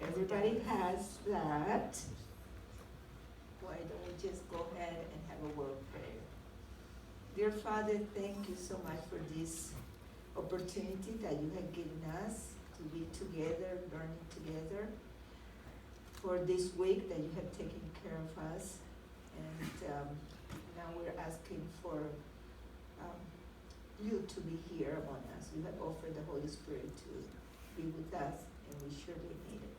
Everybody has that. Why don't we just go ahead and have a word prayer? Dear Father, thank you so much for this opportunity that you have given us to be together, learning together, for this week that you have taken care of us. And now we're asking for you to be here among us. You have offered the Holy Spirit to be with us, and we surely need it.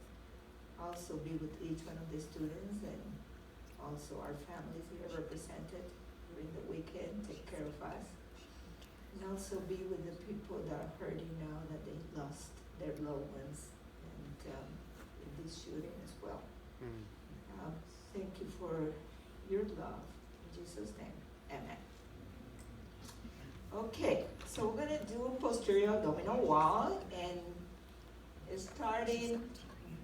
Also be with each one of the students and also our families here represented during the weekend. Take care of us. And also be with the people that are hurting now that they lost their loved ones and in this shooting as well. Thank you for your love. In Jesus' name, amen. Okay, so we're gonna do posterior abdominal wall, and starting,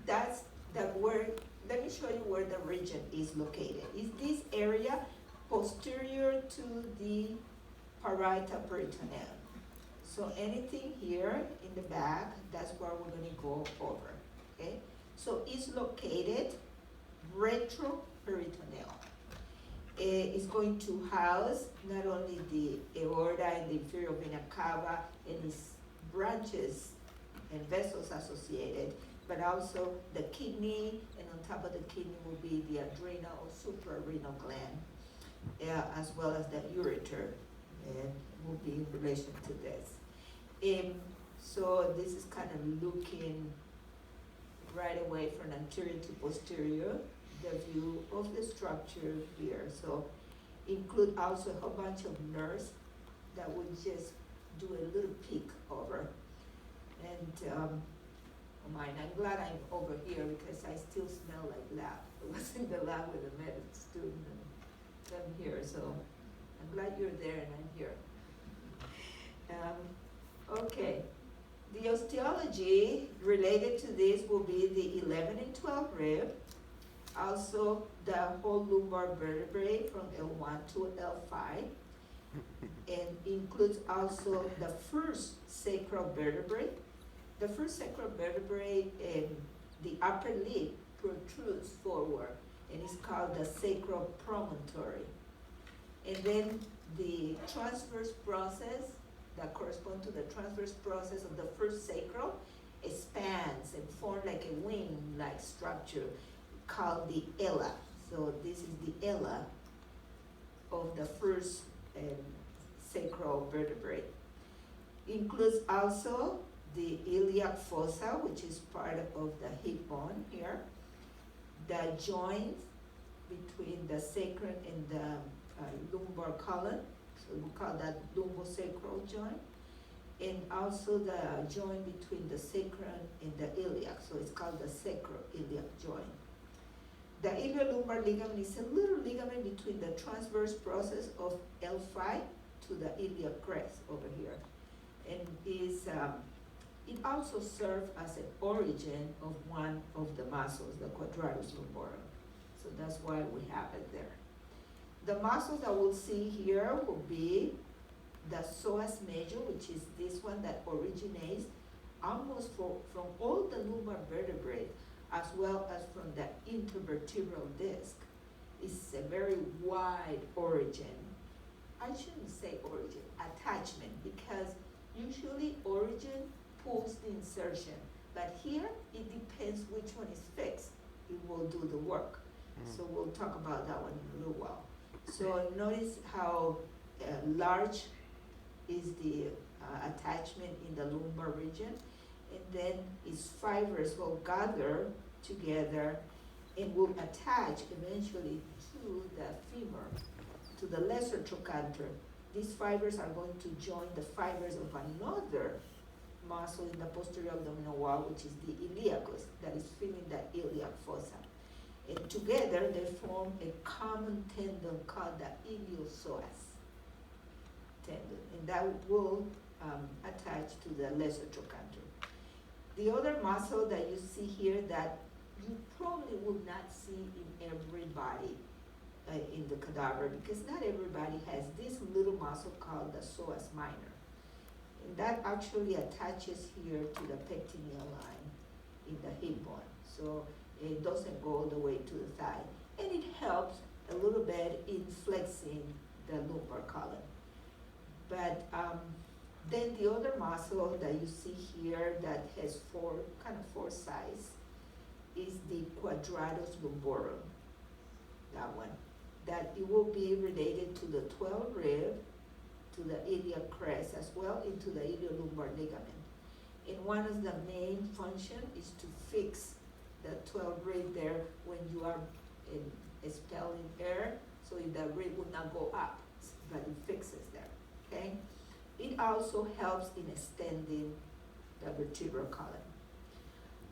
that's the word, let me show you where the region is located. Is this area posterior to the parietal peritoneum. So anything here in the back, that's where we're gonna go over, okay? So it's located retroperitoneal. It's going to house not only the aorta and the inferior vena cava and its branches and vessels associated, but also the kidney, and on top of the kidney will be the adrenal or suprarenal gland, as well as the ureter, and will be in relation to this. So this is kind of looking right away from anterior to posterior, the view of the structure here. So include also a whole bunch of nerves that would just do a little peek over. And I'm glad I'm over here because I still smell like lab. I was in the lab with a medical student and I'm here, so I'm glad you're there and I'm here. Okay, the osteology related to this will be the 11 and 12 rib, also the whole lumbar vertebrae from L1 to L5, and includes also the first sacral vertebrae. The first sacral vertebrae in the upper lip protrudes forward, and it's called the sacral promontory. And then the transverse process that corresponds to the transverse process of the first sacral expands and forms like a wing-like structure called the ella. So this is the ella of the first sacral vertebrae. Includes also the iliac fossa, which is part of the hip bone here, the joint between the sacrum and the lumbar column, so we call that lumbosacral joint, and also the joint between the sacrum and the iliac, so it's called the sacroiliac joint. The iliolumbar ligament is a little ligament between the transverse process of L5 to the iliac crest over here, and is it also serves as an origin of one of the muscles, the quadratus lumborum. So that's why we have it there. The muscles that we'll see here will be the psoas major, which is this one that originates almost from all the lumbar vertebrae, as well as from the intervertebral disc. It's a very wide origin. I shouldn't say origin, attachment, because usually origin pulls the insertion, but here it depends which one is fixed. It will do the work. So we'll talk about that one in a little while. So notice how large is the attachment in the lumbar region, and then its fibers will gather together and will attach eventually to the femur, to the lesser trochanter. These fibers are going to join the fibers of another muscle in the posterior abdominal wall, which is the iliacus, that is filling the iliac fossa. And together they form a common tendon called the iliopsoas tendon, and that will attach to the lesser trochanter. The other muscle that you see here that you probably will not see in everybody in the cadaver, because not everybody has this little muscle called the psoas minor. And that actually attaches here to the pectineal line in the hip bone. so it doesn't go all the way to the thigh. And it helps a little bit in flexing the lumbar column. But then the other muscle that you see here that has four sides is the quadratus lumborum, that one. That it will be related to the 12 rib, to the iliac crest as well, into the iliolumbar ligament. And one of the main function is to fix the 12 rib there when you are expelling air, so the rib will not go up, but it fixes there, okay? It also helps in extending the vertebral column.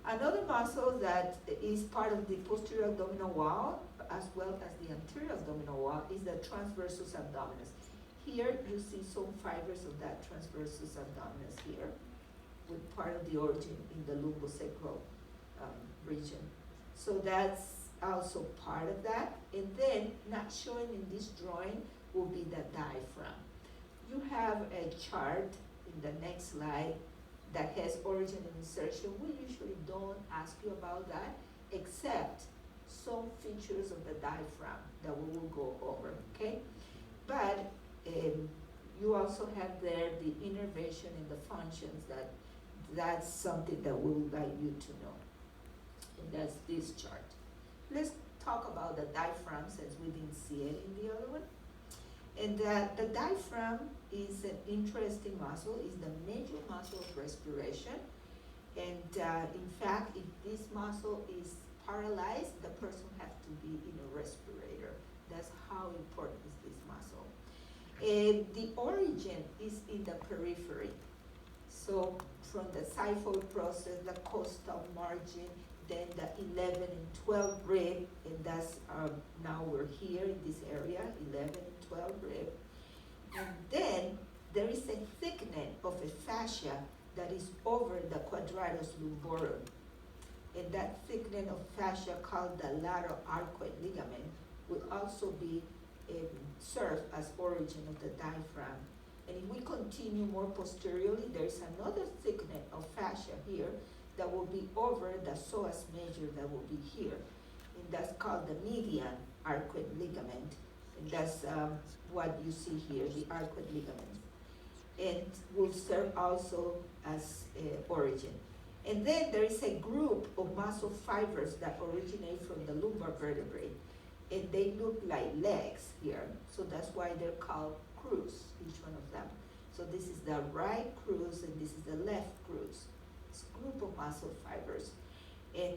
Another muscle that is part of the posterior abdominal wall, as well as the anterior abdominal wall, is the transversus abdominis. Here you see some fibers of that transversus abdominis here, with part of the origin in the lumbosacral region. So that's also part of that. And then, not showing in this drawing, will be the diaphragm. You have a chart in the next slide that has origin and insertion. We usually don't ask you about that, except some features of the diaphragm that we will go over, okay? But you also have there the innervation and the functions that's something that we would like you to know. And that's this chart. Let's talk about the diaphragm since we didn't see it in the other one. And the diaphragm is an interesting muscle, is the major muscle of respiration. And in fact, if this muscle is paralyzed, the person has to be in a respirator. That's how important is this muscle. And the origin is in the periphery. So from the xiphoid process, the costal margin, then the 11 and 12 rib, and that's now we're here in this area, 11 and 12 rib. And then there is a thickening of a fascia that is over the quadratus lumborum. And that thickening of fascia called the lateral arcuate ligament will also be serve as origin of the diaphragm. And if we continue more posteriorly, there's another thickening of fascia here that will be over the psoas major that will be here. And that's called the median arcuate ligament. And that's what you see here, the arcuate ligament. And will serve also as origin. And then there is a group of muscle fibers that originate from the lumbar vertebrae. And they look like legs here. So that's why they're called crus, each one of them. So this is the right crus and this is the left crus. It's a group of muscle fibers. And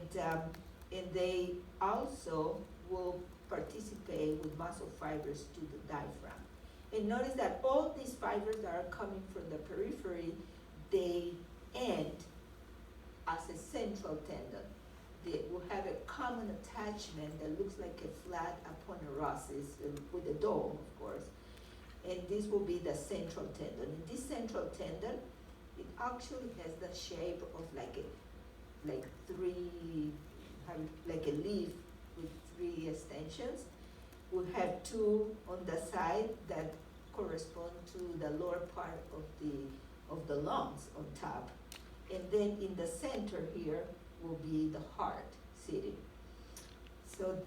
they also will participate with muscle fibers to the diaphragm. And notice that all these fibers that are coming from the periphery, they end as a central tendon. They will have a common attachment that looks like a flat aponeurosis with a dome, of course. And this will be the central tendon. And this central tendon, it actually has the shape of like a leaf with three extensions. We have two on the side that correspond to the lower part of the lungs on top. And then in the center here will be the heart sitting. So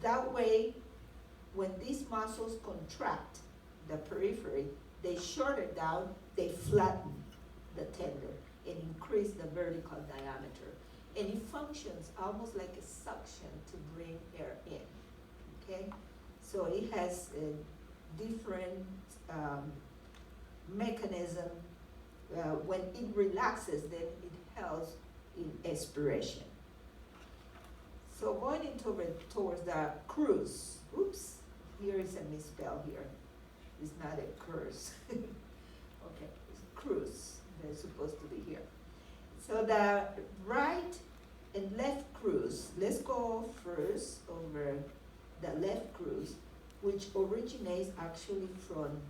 that way, when these muscles contract the periphery, they shorten down, they flatten the tendon and increase the vertical diameter. And it functions almost like a suction to bring air in, okay? So it has a different mechanism. When it relaxes, then it helps in expiration. So going towards the crus. Oops, here is a misspell here. It's not a curse. Okay, it's crus. They're supposed to be here. So the right and left crus. Let's go first over the left crus, which originates actually from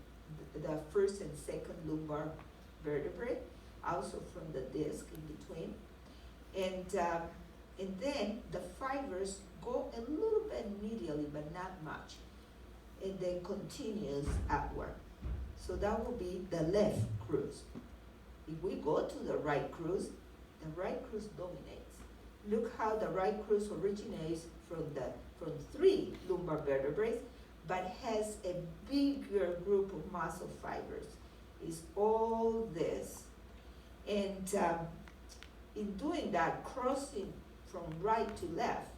the first and second lumbar vertebrae, also from the disc in between. And then the fibers go a little bit medially, but not much. And then continues upward. So that will be the left crus. If we go to the right crus dominates. look how the right cruise originates from three lumbar vertebrae, but has a bigger group of muscle fibers. It's all this. And in doing that, crossing from right to left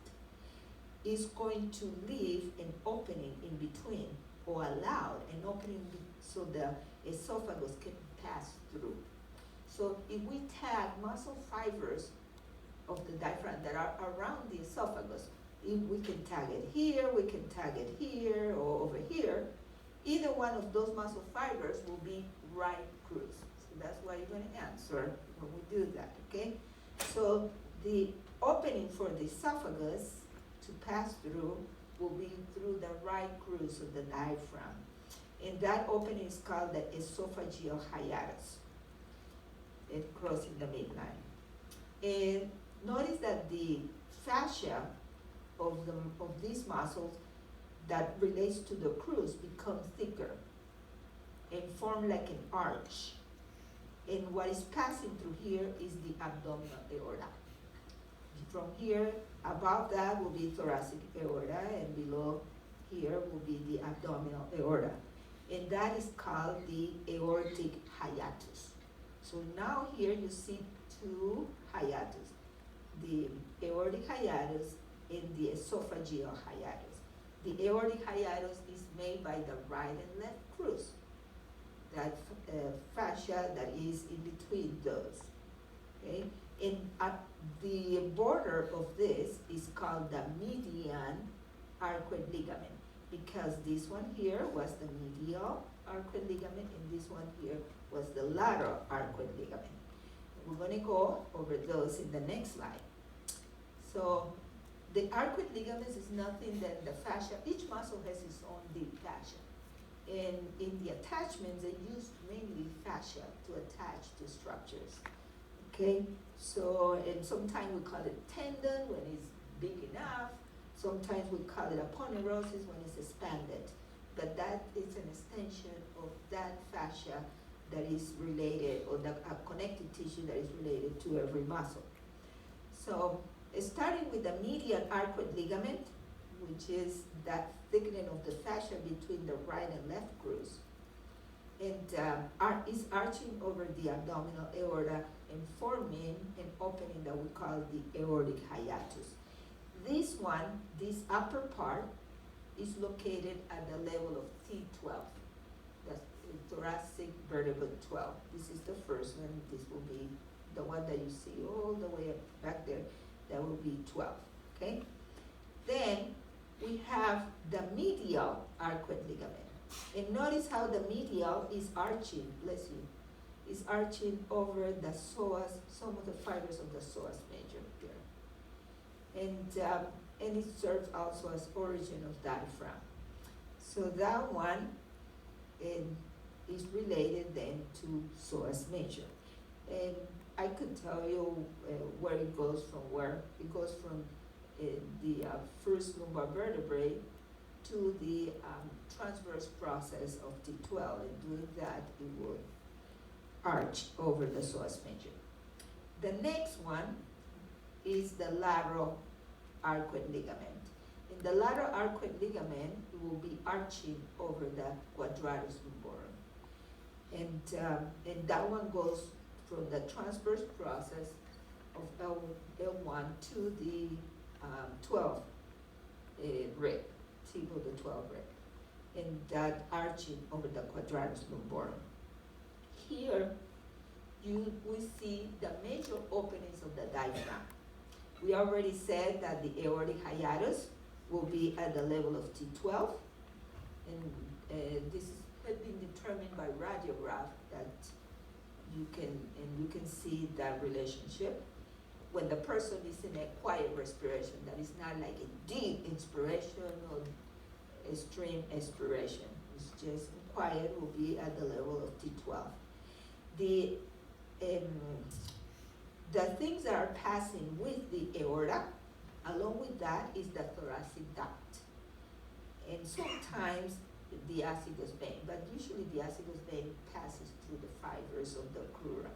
is going to leave an opening in between, or allow an opening so the esophagus can pass through. So if we tag muscle fibers of the diaphragm that are around the esophagus, if we can tag it here, we can tag it here, or over here, either one of those muscle fibers will be right cruise. So that's why you're going to answer when we do that, okay? So the opening for the esophagus to pass through will be through the right cruise of the diaphragm. And that opening is called the esophageal hiatus. It crosses the midline. And notice that the fascia of these muscles that relates to the cruise become thicker and form like an arch. And what is passing through here is the abdominal aorta. From here, above that will be thoracic aorta, and below here will be the abdominal aorta. And that is called the aortic hiatus. So now here you see two hiatus, the aortic hiatus and the esophageal hiatus. The aortic hiatus is made by the right and left cruise, that fascia that is in between those, okay? And at the border of this is called the median arcuate ligament, because this one here was the medial arcuate ligament, and this one here was the lateral arcuate ligament. We're going to go over those in the next slide. So the arcuate ligaments is nothing than the fascia. Each muscle has its own deep fascia. And in the attachments, they use mainly fascia to attach to structures. Okay, so, and sometimes we call it tendon when it's big enough. Sometimes we call it aponeurosis when it's expanded. But that is an extension of that fascia that is related, or the connective tissue that is related to every muscle. So, starting with the median arcuate ligament, which is that thickening of the fascia between the right and left grooves, and is arching over the abdominal aorta and forming an opening that we call the aortic hiatus. This one, this upper part, is located at the level of T12. That's thoracic vertebra 12. This is the first one. This will be the one that you see all the way up back there. That will be 12, okay? Then we have the medial arcuate ligament. And notice how the medial is arching, bless you, is arching over the psoas, some of the fibers of the psoas major here. And it serves also as origin of diaphragm. So that one is related then to psoas major. And I could tell you where it goes from where. It goes from the first lumbar vertebrae to the transverse process of T12, and doing that it would arch over the psoas major. The next one is the lateral arcuate ligament. In the lateral arcuate ligament, it will be arching over the quadratus lumborum. And that one goes from the transverse process of L1 to the 12 rib, tip of the 12 rib, and that arching over the quadratus lumborum. Here, we see the major openings of the diaphragm. We already said that the aortic hiatus will be at the level of T12, and this has been determined by radiograph that you can see that relationship. When the person is in a quiet respiration, that is not like a deep inspiration or extreme expiration. It's just quiet, will be at the level of T12. The things that are passing with the aorta, along with that is the thoracic duct. And sometimes the azygos vein, but usually the azygos vein passes through the fibers of the crura.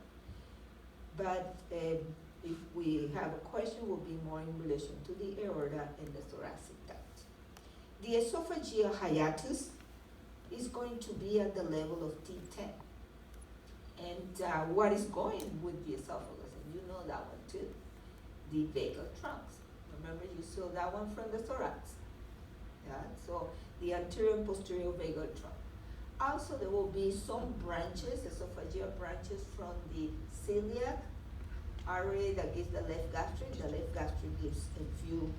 But if we have a question, will be more in relation to the aorta and the thoracic duct. The esophageal hiatus is going to be at the level of T10. And what is going with the esophagus? And you know that one too. The vagal trunks. Remember, you saw that one from the thorax. Yeah, so the anterior and posterior vagal trunk. Also, there will be some branches, esophageal branches from the celiac artery that gives the left gastric. The left gastric gives a few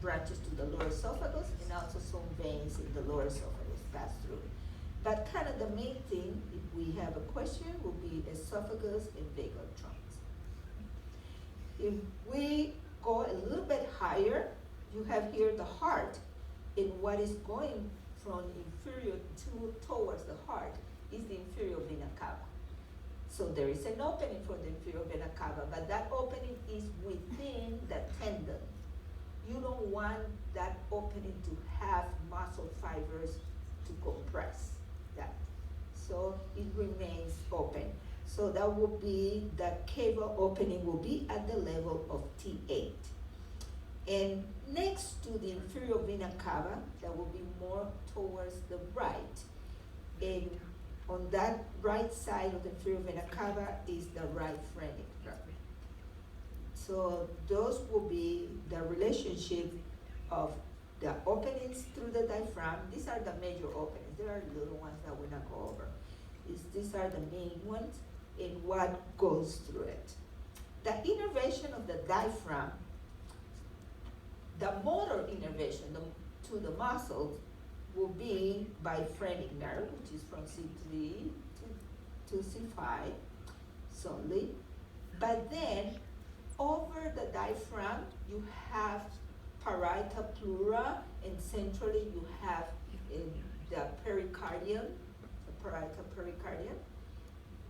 branches to the lower esophagus, and also some veins in the lower esophagus pass through. But kind of the main thing, if we have a question, will be esophagus and vagal trunks. If we go a little bit higher, you have here the heart, and what is going from inferior towards the heart is the inferior vena cava. So there is an opening for the inferior vena cava, but that opening is within the tendon. You don't want that opening to have muscle fibers to compress that. So it remains open. So that will be, the caval opening will be at the level of T8. And next to the inferior vena cava, that will be more towards the right. And on that right side of the inferior vena cava is the right phrenic nerve. So those will be the relationship of the openings through the diaphragm. These are the major openings. There are little ones that we're not go over. These are the main ones and what goes through it. The innervation of the diaphragm, the motor innervation to the muscles will be by phrenic nerve, which is from C3 to C5 solely. But then over the diaphragm, you have parietal pleura, and centrally you have the pericardium, the parietal pericardium.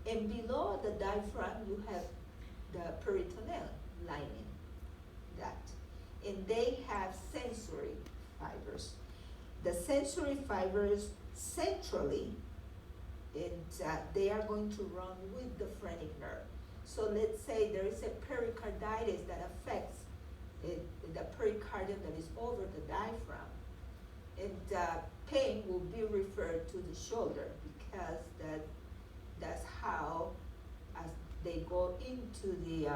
And below the diaphragm, you have the peritoneal lining, that. And they have sensory fibers. The sensory fibers centrally, and they are going to run with the phrenic nerve. So let's say there is a pericarditis that affects the pericardium that is over the diaphragm, and pain will be referred to the shoulder, because that's how, as they go into the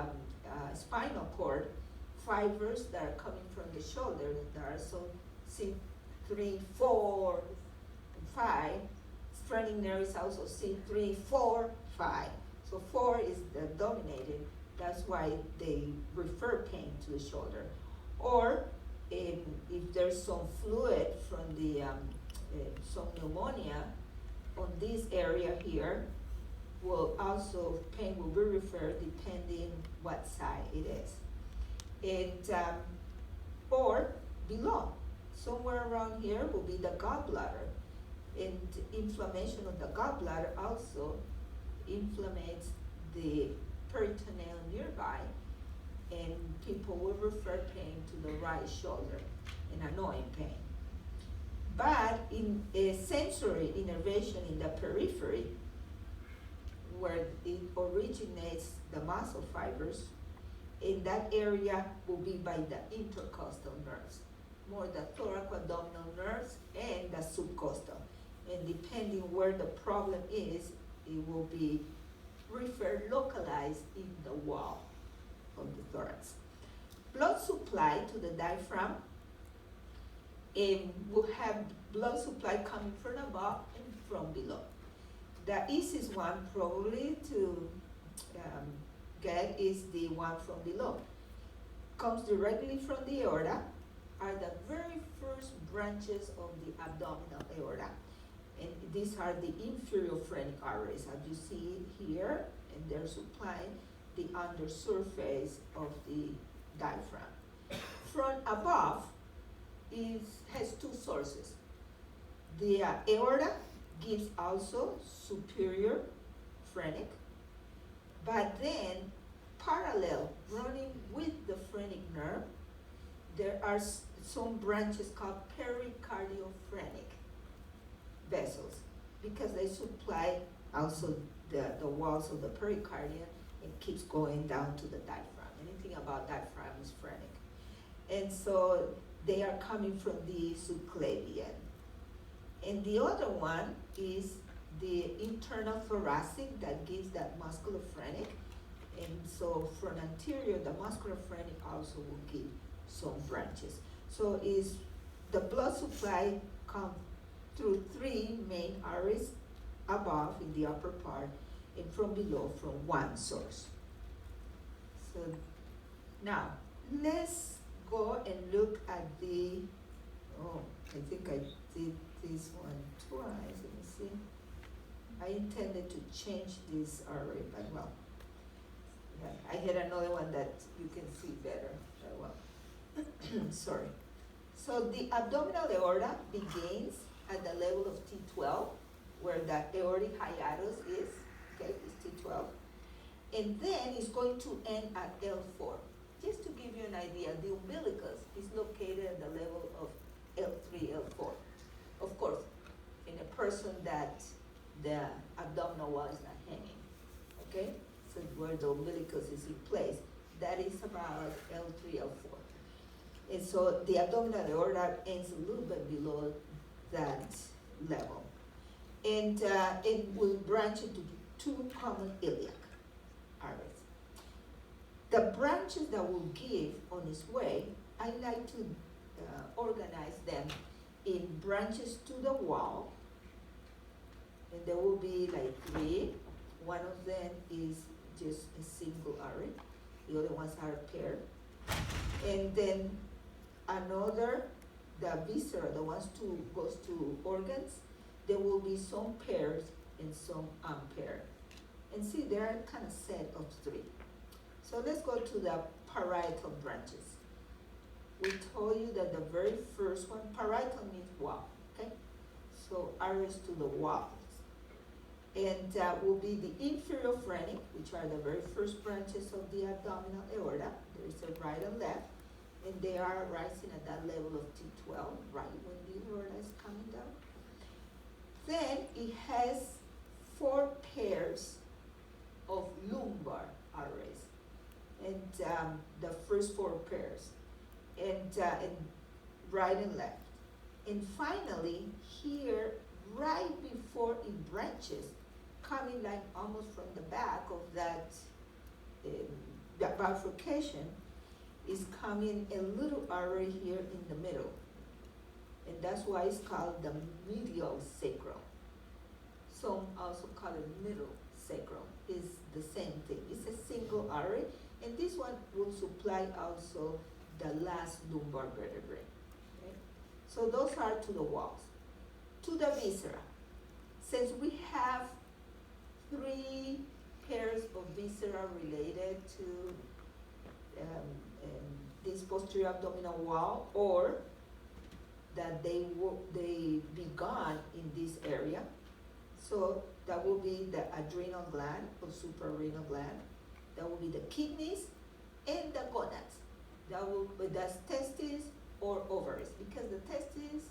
spinal cord, fibers that are coming from the shoulder, there are some C3, 4, and 5. Phrenic nerve is also C3, 4, 5. So 4 is the dominated. That's why they refer pain to the shoulder. Or if there's some fluid from the some pneumonia on this area here, will also, pain will be referred depending what side it is. And or below, somewhere around here will be the gallbladder, and inflammation of the gallbladder also inflames the peritoneum nearby, and people will refer pain to the right shoulder, an annoying pain. But in a sensory innervation in the periphery, where it originates the muscle fibers, in that area will be by the intercostal nerves, more the thoracoabdominal nerves and the subcostal. And depending where the problem is, it will be referred localized in the wall of the thorax. Blood supply to the diaphragm, and will have blood supply coming from above and from below. The easiest one probably to get is the one from below. Comes directly from the aorta, are the very first branches of the abdominal aorta. And these are the inferior phrenic arteries, as you see here, and they're supplying the undersurface of the diaphragm. From above has two sources. The aorta gives also superior phrenic, but then parallel, running with the phrenic nerve, there are some branches called pericardiophrenik vessels, because they supply also the walls of the pericardium It keeps going down to the diaphragm. Anything about diaphragm is phrenic. And so they are coming from the subclavian. And the other one is the internal thoracic that gives that musculophrenic. And so from anterior, the musculophrenic also will give some branches. So is the blood supply come through three main arteries above in the upper part and from below from one source. So now let's go and look at the, oh, I think I did this one twice, let me see. I intended to change this array, but well, yeah, I had another one that you can see better, well, sorry. So the abdominal aorta begins at the level of T12, where the aortic hiatus is, okay, it's T12. And then it's going to end at L4. Just to give you an idea, the umbilicus is located at the level of L3, L4. Of course, in a person that the abdominal wall is not hanging, okay? So where the umbilicus is in place, that is about L3, L4. And so the abdominal aorta ends a little bit below that level. And it will branch into two common iliac arteries. The branches that will give on its way, I like to organize them in branches to the wall, and there will be like three. One of them is just a single artery, the other ones are paired. And then another, the viscera, the ones to goes to organs, there will be some pairs and some unpaired. And see, there are kind of set of three. So let's go to the parietal branches. We told you that the very first one, parietal means wall, okay? So arteries to the walls. And will be the inferior phrenic, which are the very first branches of the abdominal aorta. There is a right and left, and they are rising at that level of T12, right when the aorta is coming down. Then it has four pairs of lumbar arteries, and the first four pairs, and right and left. And finally, here, right before it branches, coming like almost from the back of that bifurcation, is coming a little artery here in the middle. And that's why it's called the medial sacrum. Some also call it middle sacrum. It's the same thing. It's a single artery, and this one will supply also the last lumbar vertebrae. Okay? So those are to the walls. To the viscera. Since we have three pairs of viscera related to this posterior abdominal wall, or that they began in this area. So that will be the adrenal gland or suprarenal gland. That will be the kidneys and the gonads. That will be the testes or ovaries, because the testes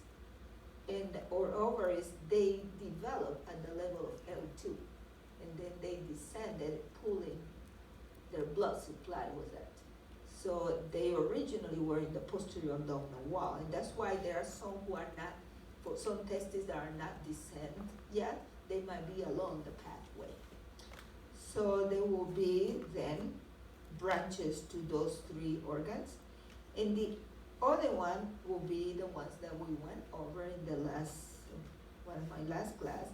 or ovaries, they develop at the level of L2, and then they descended, pulling their blood supply with it. So they originally were in the posterior abdominal wall, and that's why there are some who are not, for some testes that are not descent yet, they might be along the pathway. So there will be then branches to those three organs, and the other one will be the ones that we went over in the last, one of my last class,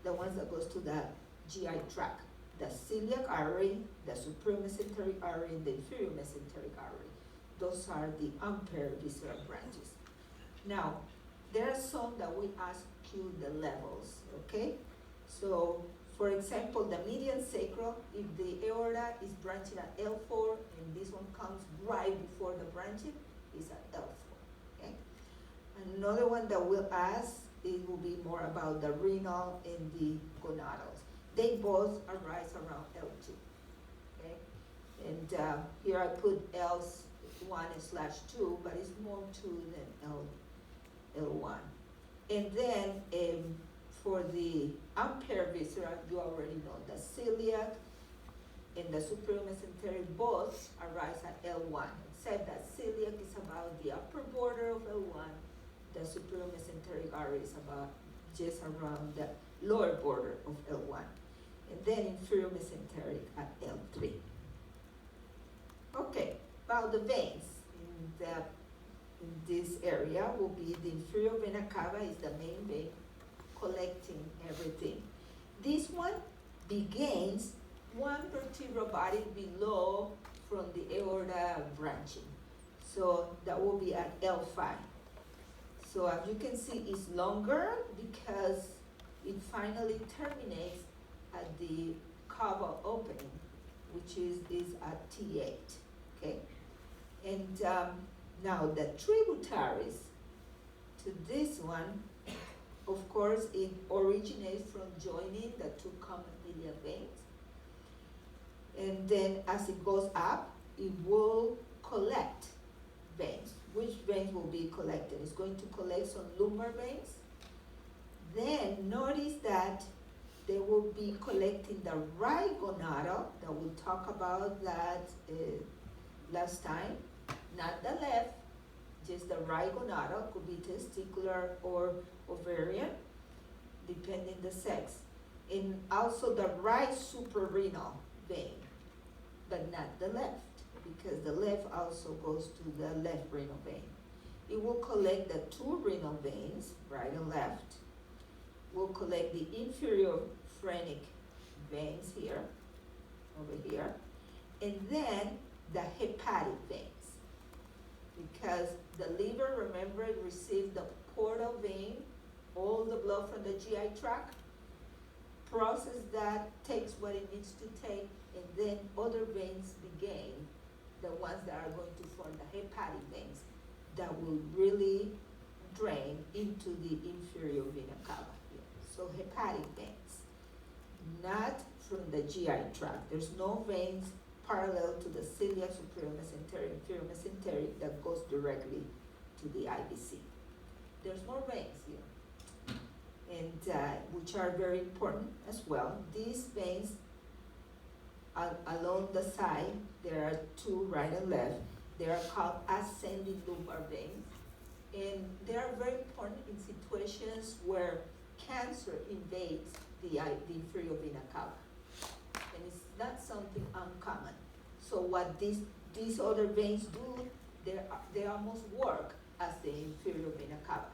the ones that goes to the GI tract, the celiac artery, the superior mesenteric artery, and the inferior mesenteric artery. Those are the unpaired visceral branches. Now, there are some that we ask you the levels, okay? So, for example, the median sacral, if the aorta is branching at L4 and this one comes right before the branching, is at L4, okay? Another one that we'll ask, it will be more about the renal and the gonadals. They both arise around L2, okay? And here I put L1/2, but it's more 2 than L1. And then for the unpaired viscera, you already know the celiac, and the superior mesenteric both arise at L1, except that celiac is about the upper border of L1, the superior mesenteric artery is about just around the lower border of L1, and then inferior mesenteric at L3. Okay, about the veins in this area will be the inferior vena cava is the main vein collecting everything. This one begins one vertebral body below from the aorta branching. So that will be at L5. So as you can see, it's longer because it finally terminates at the cava opening, which is at T8, okay? And now the tributaries to this one, of course, it originates from joining the two common iliac veins. And then as it goes up, it will collect veins. Which veins will be collected? It's going to collect some lumbar veins. Then notice that they will be collecting the right gonadal, that we'll talk about that last time, not the left, just the right gonadal, could be testicular or ovarian, depending the sex. And also the right suprarenal vein, but not the left, because the left also goes to the left renal vein. It will collect the two renal veins, right and left. Will collect the inferior phrenic veins here, over here, and then the hepatic veins. Because the liver, remember, it receives the portal vein, all the blood from the GI tract, process that, takes what it needs to take, and then other veins begin, the ones that are going to form the hepatic veins, that will really drain into the inferior vena cava here. So hepatic veins, not from the GI tract. There's no veins parallel to the celiac, superior mesenteric, inferior mesenteric that goes directly to the IVC. There's more veins here, and which are very important as well. These veins along the side, there are two, right and left. They are called ascending lumbar veins, and they are very important in situations where cancer invades the inferior vena cava, and it's not something uncommon. So what these other veins do, they almost work as the inferior vena cava,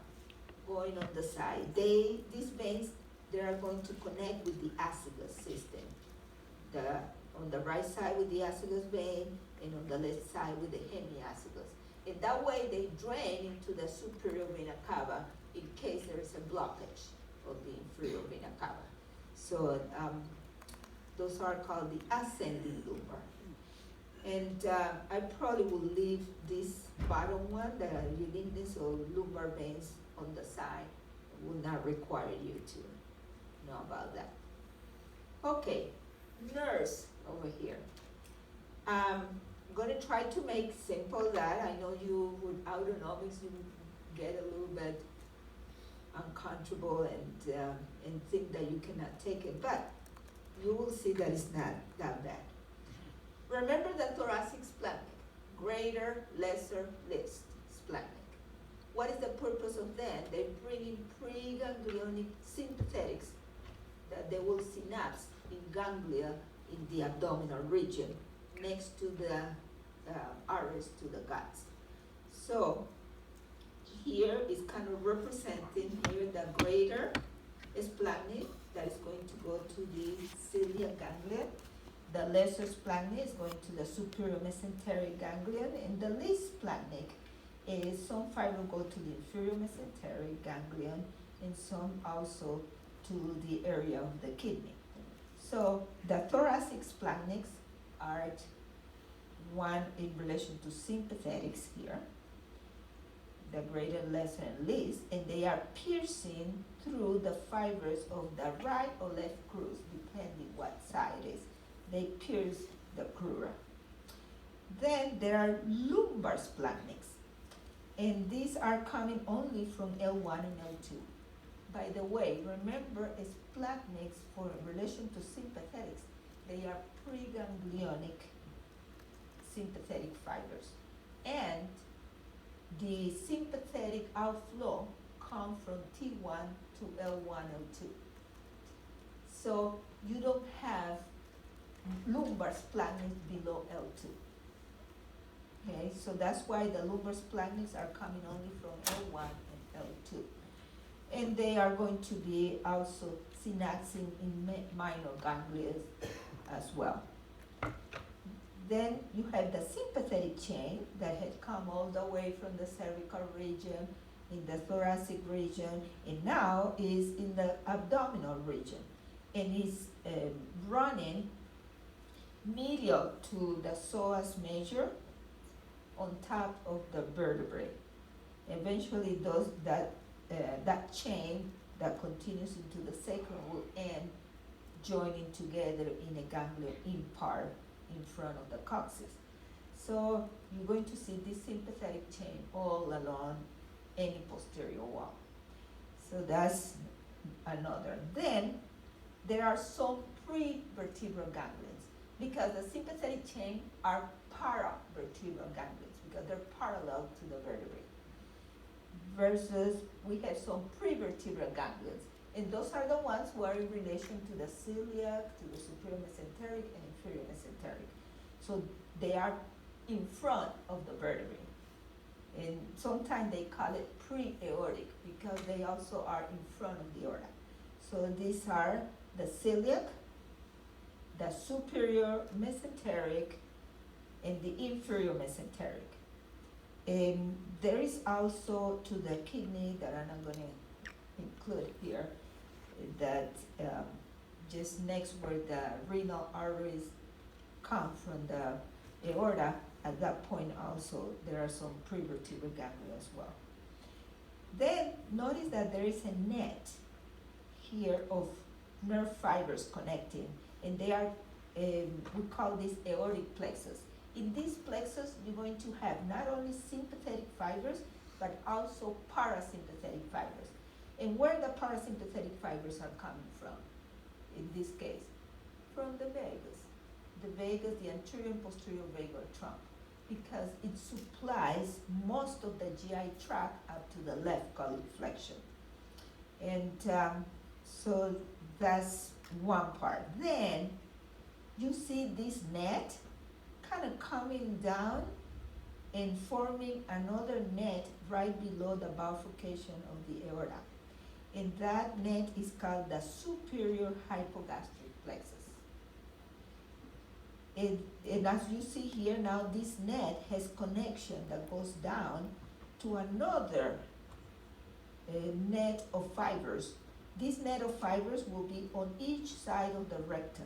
going on the side. These veins, they are going to connect with the acigus system. On the right side with the acigus vein, and on the left side with the hemiacigus. And that way they drain into the superior vena cava in case there is a blockage of the inferior vena cava. So those are called the ascending lumbar. And I probably will leave this bottom one, the uniqueness of lumbar veins on the side. I will not require you to know about that. Okay, nerves over here. I'm gonna try to make simple that. I know you with autonomics, you get a little bit uncomfortable and think that you cannot take it, but you will see that it's not that bad. Remember the thoracic splanchnic, greater, lesser, least splanchnic. What is the purpose of that? They bring in preganglionic sympathetics that they will synapse in ganglia in the abdominal region next to the arteries to the guts. So here is kind of representing here the greater splanchnic that is going to go to the celiac ganglion. The lesser splanchnic is going to the superior mesenteric ganglion, and the least splanchnic is some fiber go to the inferior mesenteric ganglion, and some also to the area of the kidney. So the thoracic splanchnics are one in relation to sympathetics here, the greater, lesser, and least, and they are piercing through the fibers of the right or left crus, depending what side it is. They pierce the crura. Then there are lumbar splanchnics, and these are coming only from L1 and L2. By the way, remember splanchnics for relation to sympathetics, They are preganglionic sympathetic fibers. And the sympathetic outflow comes from T1 to L1, L2. So you don't have lumbar splanchnics below L2. Okay, so that's why the lumbar splanchnics are coming only from L1 and L2. And they are going to be also synapsing in minor ganglia as well. Then you have the sympathetic chain that had come all the way from the cervical region, in the thoracic region, and now is in the abdominal region, and is running medial to the psoas major on top of the vertebrae. Eventually, that chain that continues into the sacrum will end joining together in a ganglion impart in front of the coccyx. So you're going to see this sympathetic chain all along any posterior wall. So that's another. Then there are some pre-vertebral ganglions, because the sympathetic chain are para-vertebral ganglions because they're parallel to the vertebrae. Versus we have some pre-vertebral ganglions, and those are the ones who are in relation to the celiac, to the superior mesenteric and inferior mesenteric. So they are in front of the vertebrae. And sometimes they call it pre-aortic because they also are in front of the aorta. So these are the celiac, the superior mesenteric, and the inferior mesenteric. And there is also to the kidney that I'm not going to include here, that just next where the renal arteries come from the aorta, at that point also there are some prevertebral ganglia as well. Then notice that there is a net here of nerve fibers connecting, and they are, we call this aortic plexus. In this plexus, you're going to have not only sympathetic fibers, but also parasympathetic fibers. And where the parasympathetic fibers are coming from, in this case, from the vagus. The vagus, the anterior and posterior vagal trunk, because it supplies most of the GI tract up to the left gullet flexion. And so that's one part. Then you see this net kind of coming down and forming another net right below the bifurcation of the aorta. And that net is called the superior hypogastric plexus. And as you see here now, this net has connection that goes down to another net of fibers. This net of fibers will be on each side of the rectum,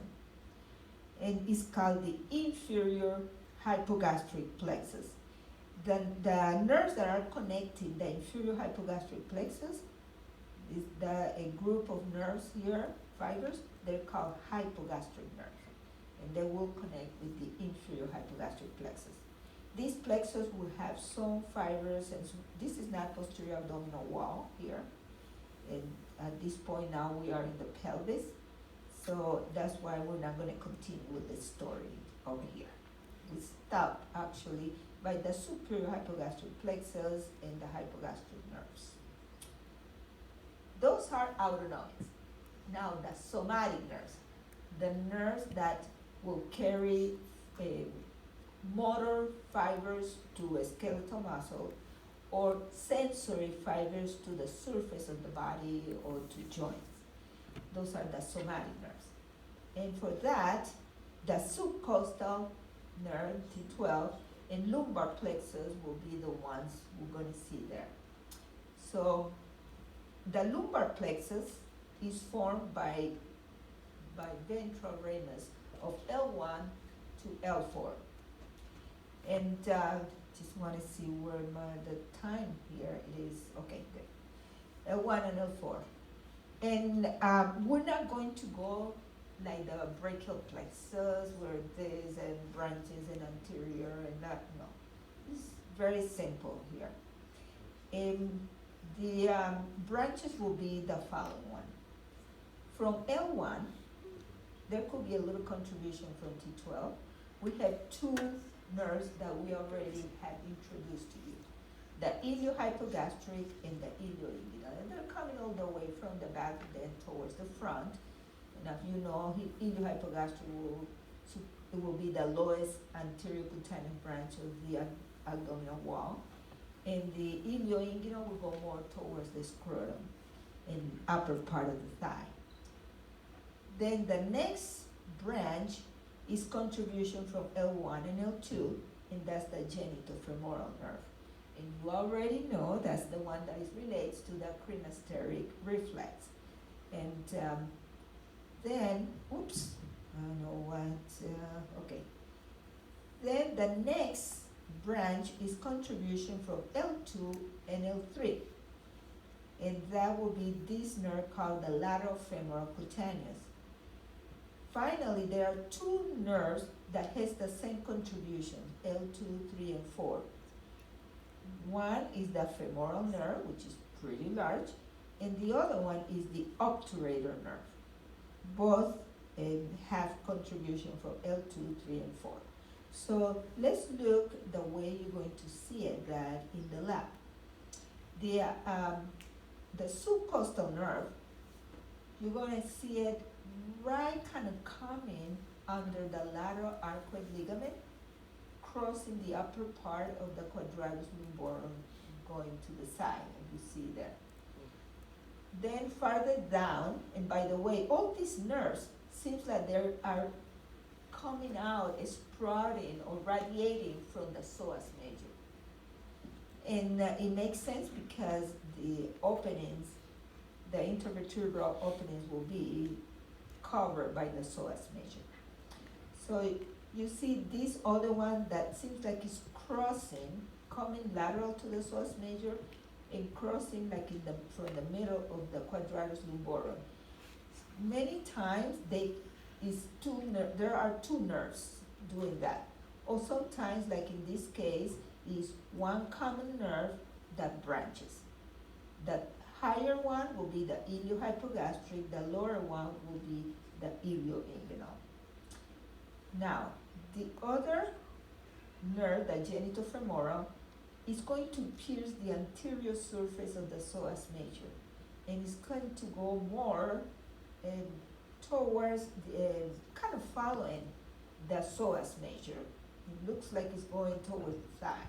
and is called the inferior hypogastric plexus. The nerves that are connecting the inferior hypogastric plexus is a group of nerves here, fibers, they're called hypogastric nerves, and they will connect with the inferior hypogastric plexus. This plexus will have some fibers, and this is not posterior abdominal wall here, and at this point now we are in the pelvis. So that's why we're not going to continue with the story over here. We stop actually by the superior hypogastric plexus and the hypogastric nerves. Those are autonomics. Now the somatic nerves, the nerves that will carry motor fibers to a skeletal muscle, or sensory fibers to the surface of the body or to joints. Those are the somatic nerves. And for that, the subcostal nerve, T12, and lumbar plexus will be the ones we're going to see there. So the lumbar plexus is formed by ventral ramus of L1 to L4. And just want to see where the time here is. Okay, good. L1 and L4. And we're not going to go like the brachial plexus where there's branches and anterior and that. No, it's very simple here. And the branches will be the following one. From L1 there could be a little contribution from T12. We have two nerves that we already had introduced to you. The iliohypogastric and the ilioinguinal. And they're coming all the way from the back then towards the front. And as you know, iliohypogastric will be the lowest anterior cutaneous branch of the abdominal wall. And the ilioinguinal will go more towards the scrotum and upper part of the thigh. Then the next branch is contribution from L1 and L2, and that's the genitofemoral nerve. And you already know that's the one that relates to the cremasteric reflex. And then, oops, I don't know what, okay. Then the next branch is contribution from L2 and L3. And that will be this nerve called the lateral femoral cutaneous. Finally, there are two nerves that has the same contribution, L2, 3, and 4. One is the femoral nerve, which is pretty large, and the other one is the obturator nerve. Both have contribution from L2, 3, and 4. So let's look the way you're going to see it that in the lab. The subcostal nerve, you're going to see it right kind of coming under the lateral arcuate ligament, crossing the upper part of the quadratus lumborum, going to the side, and you see that. Then farther down, and by the way, all these nerves seems like they are coming out, sprouting or radiating from the psoas major. And it makes sense because the openings, the intervertebral openings will be covered by the psoas major. So you see this other one that seems like it's crossing, coming lateral to the psoas major and crossing like from the middle of the quadratus lumborum. Many times there are two nerves doing that. Or sometimes, like in this case, is one common nerve that branches. The higher one will be the iliohypogastric, the lower one will be the ilioinguinal. Now, the other nerve, the genitofemoral, is going to pierce the anterior surface of the psoas major, and it's going to go more towards kind of following the psoas major. It looks like it's going towards the thigh.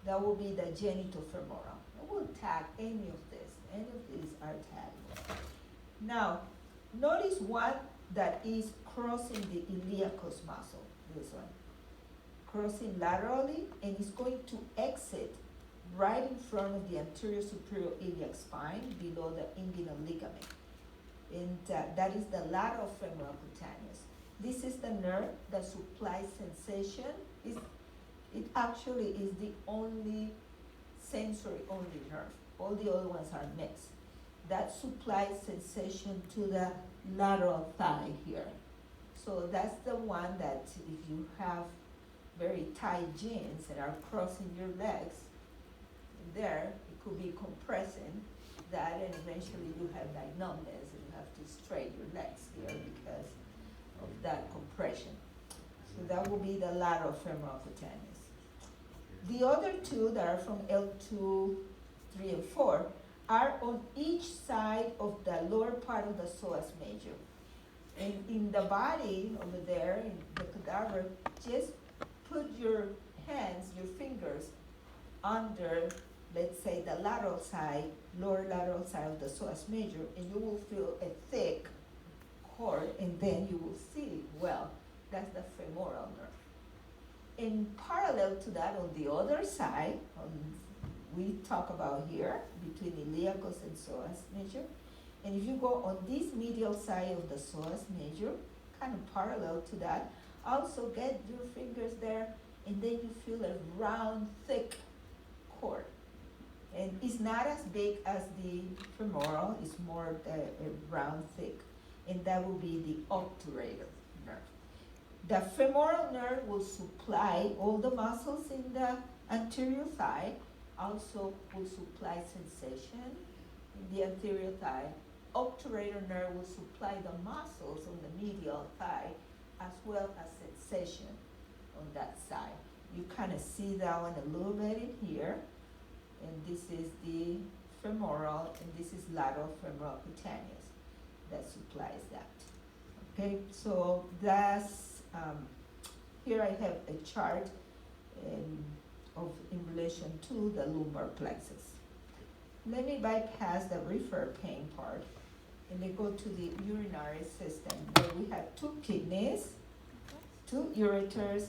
That will be the genitofemoral. We'll tag any of this. Any of these are tagged. Now, notice one that is crossing the iliacus muscle, this one. Crossing laterally, and it's going to exit right in front of the anterior superior iliac spine below the inguinal ligament. And that is the lateral femoral cutaneous. This is the nerve that supplies sensation. It actually is the only sensory-only nerve. All the other ones are mixed. That supplies sensation to the lateral thigh here. So that's the one that if you have very tight jeans and are crossing your legs, there it could be compressing that, and eventually you have like numbness and you have to straighten your legs here because of that compression. So that will be the lateral femoral cutaneous. The other two that are from L2, 3, and 4 are on each side of the lower part of the psoas major. And in the body over there, in the cadaver, just put your hands, your fingers under, let's say, the lateral side, lower lateral side of the psoas major, and you will feel a thick cord, and then you will see, well, that's the femoral nerve. In parallel to that, on the other side, we talk about here, between iliacus and psoas major, and if you go on this medial side of the psoas major, kind of parallel to that, also get your fingers there, and then you feel a round, thick cord. And it's not as big as the femoral, it's more a round, thick, and that will be the obturator nerve. The femoral nerve will supply all the muscles in the anterior thigh, also will supply sensation in the anterior thigh, obturator nerve will supply the muscles on the medial thigh as well as sensation on that side. You kind of see that one a little bit in here, and this is the femoral, and this is lateral femoral cutaneous that supplies that. Okay, so that's, here I have a chart in relation to the lumbar plexus. Let me bypass the refer pain part and then go to the urinary system, where we have two kidneys, two ureters.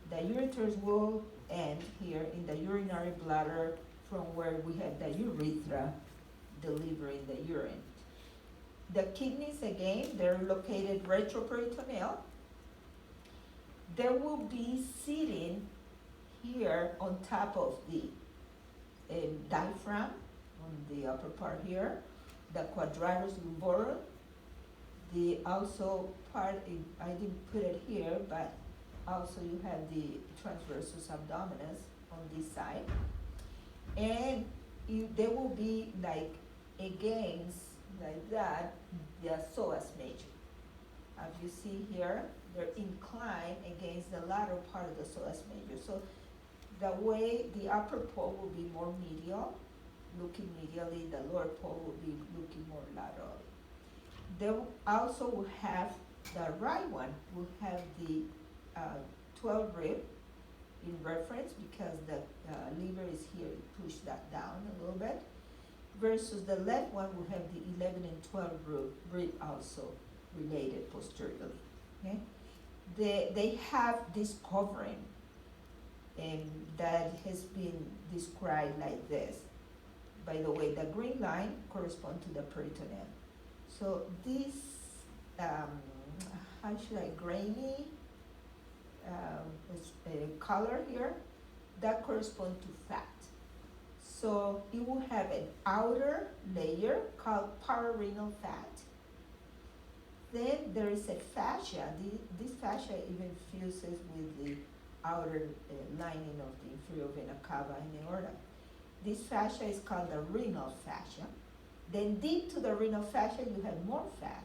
The ureters will end here in the urinary bladder, from where we have the urethra delivering the urine. The kidneys, again, they're located retroperitoneal. They will be sitting here on top of the diaphragm, on the upper part here, the quadratus lumborum, the also part, I didn't put it here, but also you have the transversus abdominis on this side. And they will be like against, like that, the psoas major. As you see here, they're inclined against the lateral part of the psoas major. So the way the upper pole will be more medial, looking medially, the lower pole will be looking more laterally. They also will have, the right one will have the 12 rib in reference, because the liver is here, it push that down a little bit, versus the left one will have the 11 and 12 rib also related posteriorly. Okay? They have this covering, and that has been described like this. By the way, the green line corresponds to the peritoneum. So this, how should I, grainy color here, that corresponds to fat. So it will have an outer layer called pararenal fat. Then there is a fascia. This fascia even fuses with the outer lining of the inferior vena cava and aorta. This fascia is called the renal fascia. Then deep to the renal fascia you have more fat,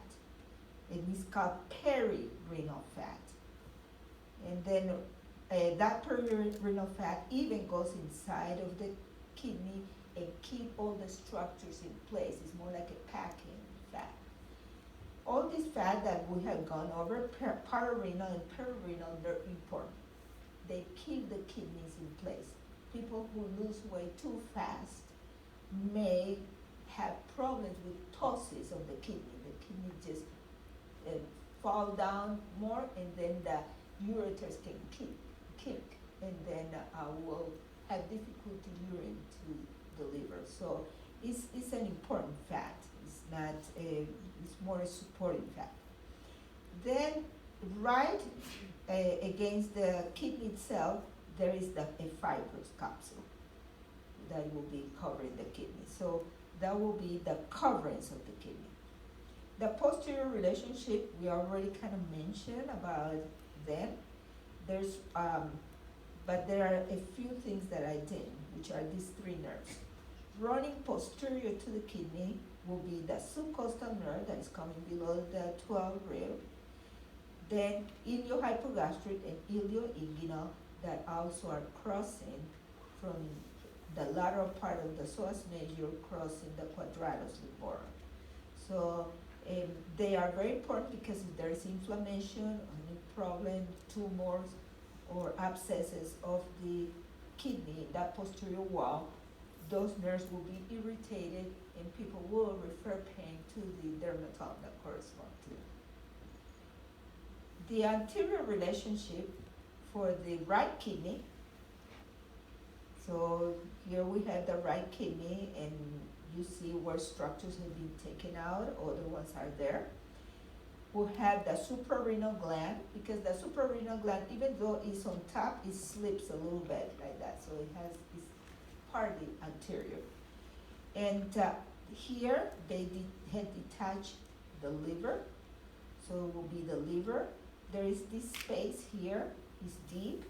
and it's called perirenal fat. And then that perirenal fat even goes inside of the kidney and keep all the structures in place. It's more like a packing fat. All this fat that we have gone over, pararenal and perirenal, they're important. They keep the kidneys in place. People who lose weight too fast may have problems with ptosis of the kidney. The kidney just fall down more, and then the ureters can kick, and then will have difficulty urine to deliver. So it's an important fat. It's not it's more a supporting fat. Then right against the kidney itself, there is a fibrous capsule that will be covering the kidney. So that will be the coverings of the kidney. The posterior relationship, we already kind of mentioned about them. There's, but there are a few things that I didn't, which are these three nerves. Running posterior to the kidney will be the subcostal nerve that is coming below the 12 rib. Then iliohypogastric and ilioinguinal that also are crossing from the lateral part of the psoas major, crossing the quadratus lumborum. So they are very important, because if there is inflammation, any problem, tumors, or abscesses of the kidney, that posterior wall, those nerves will be irritated, and people will refer pain to the dermatome that corresponds to it. The anterior relationship for the right kidney, so here we have the right kidney, and you see where structures have been taken out, other ones are there. We'll have the suprarenal gland, because the suprarenal gland, even though it's on top, it slips a little bit like that, so it's partly anterior. And here they had detached the liver, so it will be the liver. There is this space here, it's deep,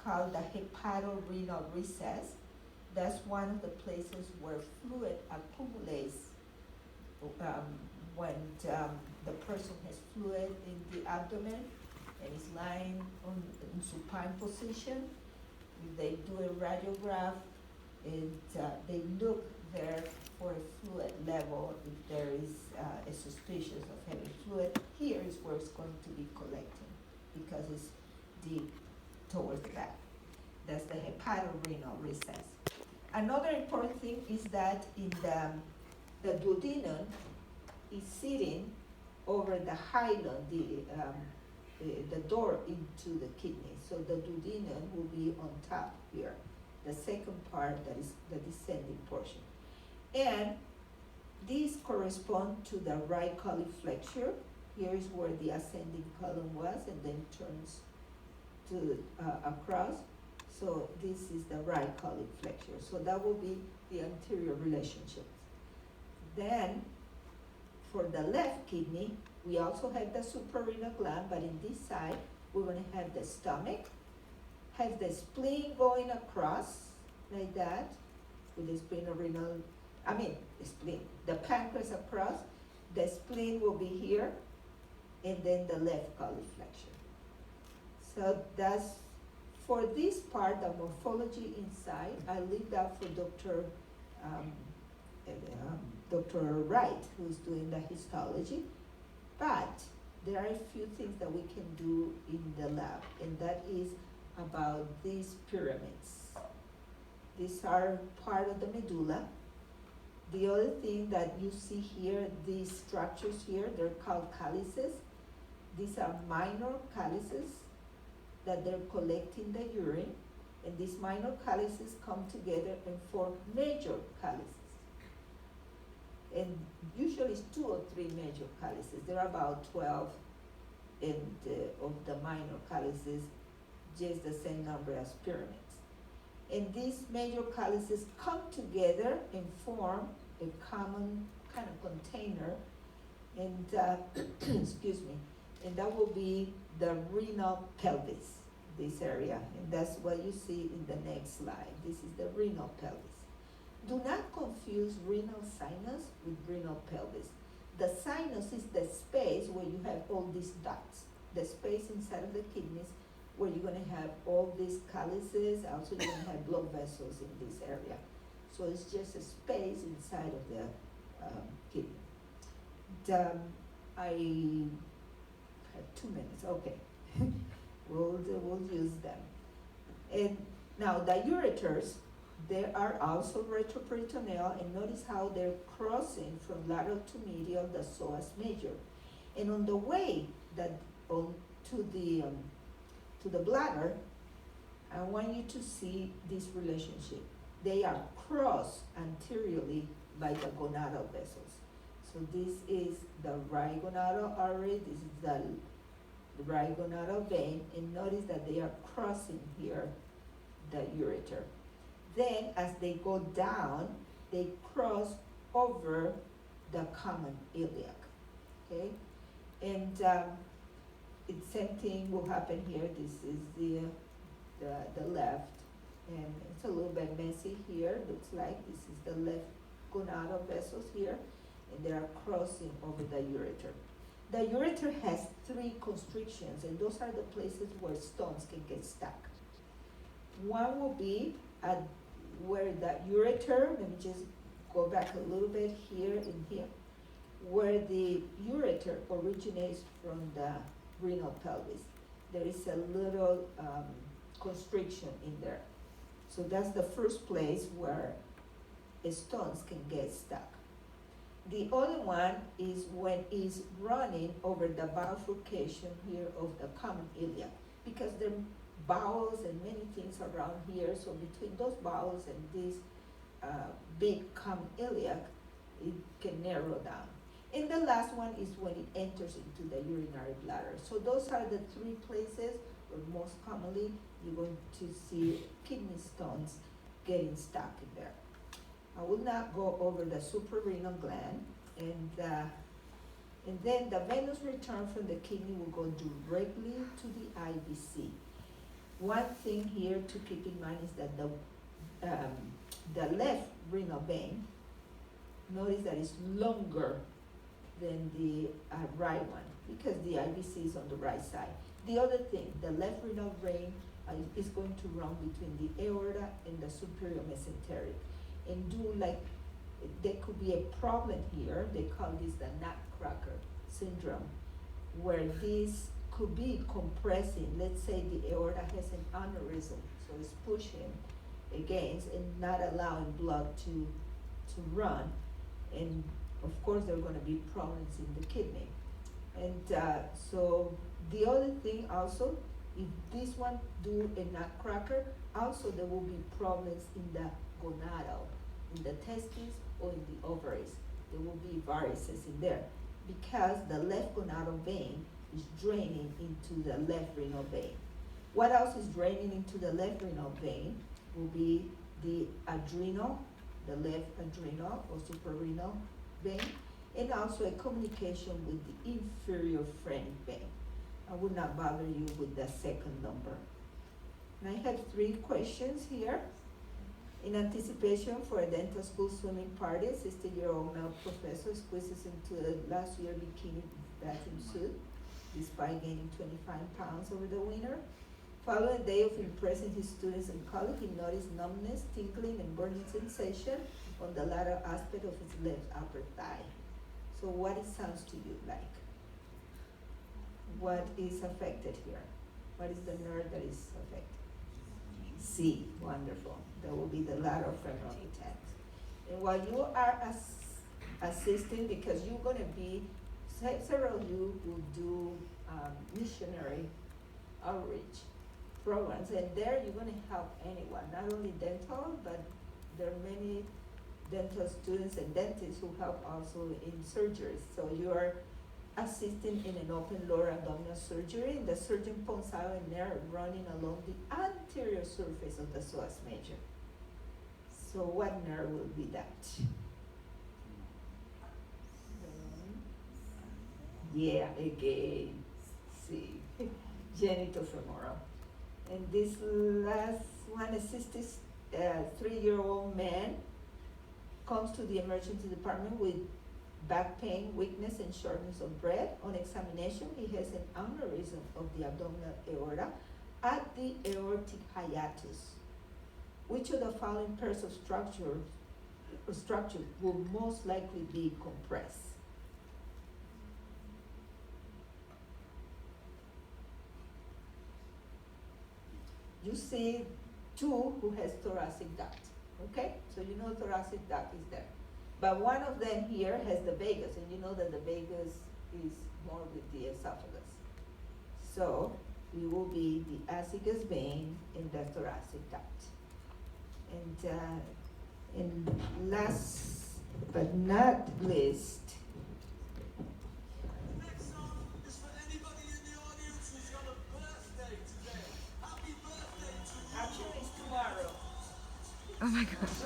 called the hepatorenal recess. That's one of the places where fluid accumulates when the person has fluid in the abdomen and is lying in supine position. If they do a radiograph, they look there for a fluid level. If there is a suspicion of having fluid, here is where it's going to be collecting because it's deep towards the back. That's the hepatorenal recess. Another important thing is that in the duodenum is sitting over the hilum, the door into the kidney. So the duodenum will be on top here, the second part that is the descending portion. And these correspond to the right coliflexure. Here is where the ascending column was and then turns to across. So this is the right coliflexure. So that will be the anterior relationships. Then for the left kidney, we also have the suprarenal gland, but in this side, we're going to have the stomach, have the spleen going across like that, with the the pancreas across, the spleen will be here, and then the left coliflexure. So that's, for this part, the morphology inside, I leave that for Dr. Wright, who's doing the histology. But there are a few things that we can do in the lab, and that is about these pyramids. These are part of the medulla. The other thing that you see here, these structures here, they're called calyces. These are minor calyces that they're collecting the urine, and these minor calyces come together and form major calyces. And usually it's 2 or 3 major calyces. There are about 12 of the minor calyces, just the same number as pyramids. And these major calyces come together and form a common kind of container, and excuse me, and that will be the renal pelvis, this area, and that's what you see in the next slide. This is the renal pelvis. Do not confuse renal sinus with renal pelvis. The sinus is the space where you have all these ducts, the space inside of the kidneys where you're going to have all these calyces. Also, you're going to have blood vessels in this area. So it's just a space inside of the kidney. I have 2 minutes. Okay, we'll use them. And now the ureters, they are also retroperitoneal, and notice how they're crossing from lateral to medial, the psoas major. And on the way to the bladder, I want you to see this relationship. They are crossed anteriorly by the gonadal vessels. So this is the right gonadal artery, this is the right gonadal vein, and notice that they are crossing here the ureter. Then as they go down, they cross over the common iliac, okay? And it's same thing will happen here. This is the left, and it's a little bit messy here. Looks like this is the left gonadal vessels here, and they are crossing over the ureter. The ureter has 3 constrictions, and those are the places where stones can get stuck. One will be at where the ureter, let me just go back a little bit here and here, where the ureter originates from the renal pelvis. There is a little constriction in there. So that's the first place where stones can get stuck. The other one is when it's running over the bifurcation here of the common iliac, because there are bowels and many things around here, so between those bowels and this big common iliac, it can narrow down. And the last one is when it enters into the urinary bladder. So those are the 3 places where most commonly you're going to see kidney stones getting stuck in there. I will not go over the suprarenal gland, and then the venous return from the kidney will go directly to the IVC. One thing here to keep in mind is that the left renal vein, notice that it's longer than the right one, because the IVC is on the right side. The other thing, the left renal vein is going to run between the aorta and the superior mesenteric, and do like, there could be a problem here, they call this the nutcracker syndrome, where this could be compressing, let's say the aorta has an aneurysm, so it's pushing against and not allowing blood to run, and of course there are gonna be problems in the kidney. And so the other thing also, if this one do a nutcracker, also there will be problems in the gonadal, in the testes or in the ovaries. There will be varices in there, because the left gonadal vein is draining into the left renal vein. What else is draining into the left renal vein will be the adrenal, the left adrenal or suprarenal vein, and also a communication with the inferior phrenic vein. I would not bother you with the second number. And I have 3 questions here. In anticipation for a dental school swimming party, 60-year-old male professor squeezes into a last year bikini bathing suit despite gaining 25 pounds over the winter. Following a day of impressing his students in college, he noticed numbness, tingling, and burning sensation on the lateral aspect of his left upper thigh. So what it sounds to you like? What is affected here? What is the nerve that is affected? C, wonderful. That will be the lateral femoral attacks. And while you are assisting, because you're gonna be, several of you will do missionary outreach programs, and there you're gonna help anyone, not only dental, but there are many dental students and dentists who help also in surgeries. So you are assisting in an open lower abdominal surgery, and the surgeon pulls out a nerve running along the anterior surface of the psoas major. So what nerve will be that? Yeah, again, see, genitofemoral. And this last one, a 63-year-old man comes to the emergency department with back pain, weakness, and shortness of breath. On examination, he has an aneurysm of the abdominal aorta at the aortic hiatus. Which of the following pairs of structure will most likely be compressed? You see 2 who has thoracic duct, okay? So you know thoracic duct is there. But one of them here has the vagus, and you know that the vagus is more with the esophagus. So it will be the azygous vein in the thoracic duct. And last but not least, next song is for anybody in the audience who's got a birthday today. Happy birthday to you. actually it's tomorrow. Oh my gosh.